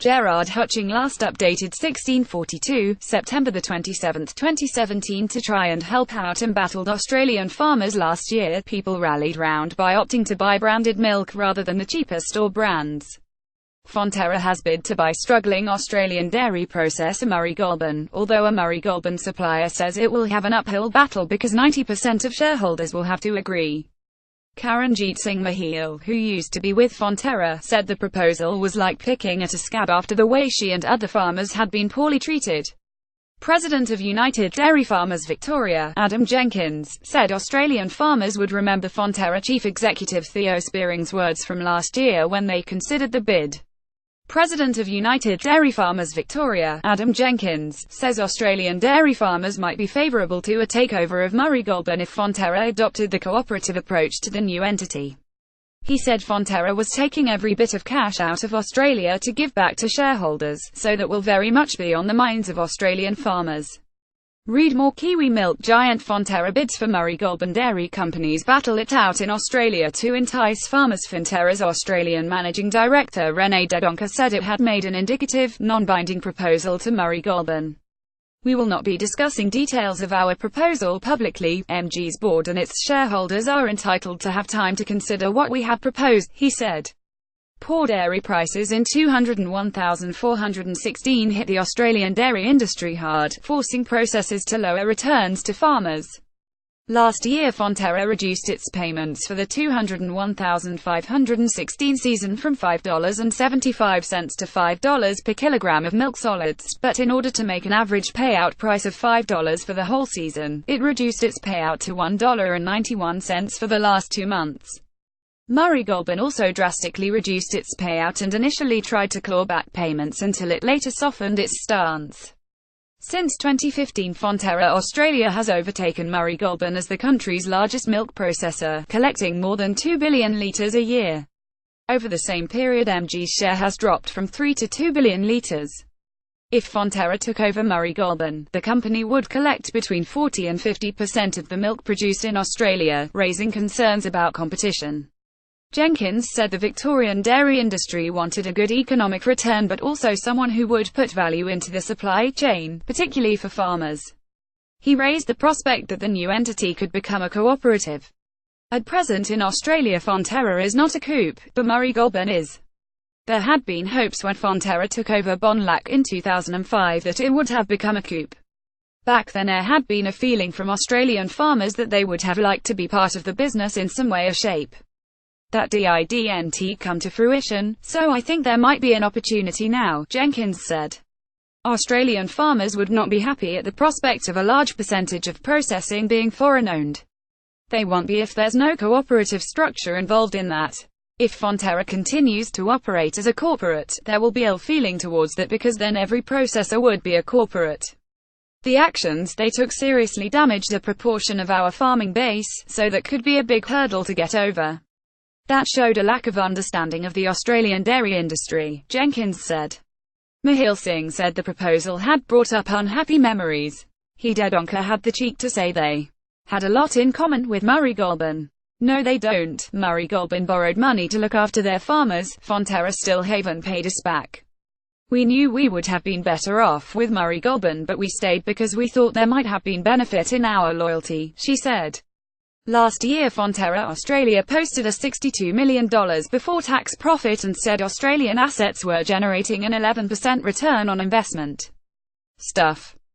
Gerard Hutching last updated 1642, September 27, 2017 to try and help out embattled Australian farmers last year. People rallied round by opting to buy branded milk rather than the cheaper store brands. Fonterra has bid to buy struggling Australian dairy processor Murray Goulburn, although a Murray Goulburn supplier says it will have an uphill battle because 90% of shareholders will have to agree. Karanjit Singh Mahil, who used to be with Fonterra, said the proposal was like picking at a scab after the way she and other farmers had been poorly treated. President of United Dairy Farmers Victoria, Adam Jenkins, said Australian farmers would remember Fonterra Chief Executive Theo Spearing's words from last year when they considered the bid. President of United Dairy Farmers Victoria, Adam Jenkins, says Australian dairy farmers might be favourable to a takeover of Murray Goulburn if Fonterra adopted the cooperative approach to the new entity. He said Fonterra was taking every bit of cash out of Australia to give back to shareholders, so that will very much be on the minds of Australian farmers. Read more. Kiwi milk giant Fonterra bids for Murray Goulburn. Dairy companies battle it out in Australia to entice farmers. Fonterra's Australian Managing Director Renee Dedonca said it had made an indicative, non-binding proposal to Murray Goulburn. "We will not be discussing details of our proposal publicly. MG's board and its shareholders are entitled to have time to consider what we have proposed," he said. Poor dairy prices in 201,416 hit the Australian dairy industry hard, forcing processors to lower returns to farmers. Last year Fonterra reduced its payments for the 201,516 season from $5.75 to $5 per kilogram of milk solids, but in order to make an average payout price of $5 for the whole season, it reduced its payout to $1.91 for the last 2 months. Murray Goulburn also drastically reduced its payout and initially tried to claw back payments until it later softened its stance. Since 2015, Fonterra Australia has overtaken Murray Goulburn as the country's largest milk processor, collecting more than 2 billion litres a year. Over the same period, MG's share has dropped from 3 to 2 billion litres. If Fonterra took over Murray Goulburn, the company would collect between 40 and 50% of the milk produced in Australia, raising concerns about competition. Jenkins said the Victorian dairy industry wanted a good economic return but also someone who would put value into the supply chain, particularly for farmers. He raised the prospect that the new entity could become a cooperative. At present in Australia Fonterra is not a coop, but Murray Goulburn is. There had been hopes when Fonterra took over Bonlac in 2005 that it would have become a coop. Back then there had been a feeling from Australian farmers that they would have liked to be part of the business in some way or shape. That didn't come to fruition, so I think there might be an opportunity now, Jenkins said. Australian farmers would not be happy at the prospect of a large percentage of processing being foreign-owned. They won't be if there's no cooperative structure involved in that. If Fonterra continues to operate as a corporate, there will be ill feeling towards that because then every processor would be a corporate. The actions they took seriously damaged a proportion of our farming base, so that could be a big hurdle to get over. That showed a lack of understanding of the Australian dairy industry, Jenkins said. Mahil Singh said the proposal had brought up unhappy memories. Dedonca had the cheek to say they had a lot in common with Murray Goulburn. No they don't. Murray Goulburn borrowed money to look after their farmers. Fonterra still haven't paid us back. We knew we would have been better off with Murray Goulburn but we stayed because we thought there might have been benefit in our loyalty, she said. Last year Fonterra Australia posted a $62 million before tax profit and said Australian assets were generating an 11% return on investment. Stuff.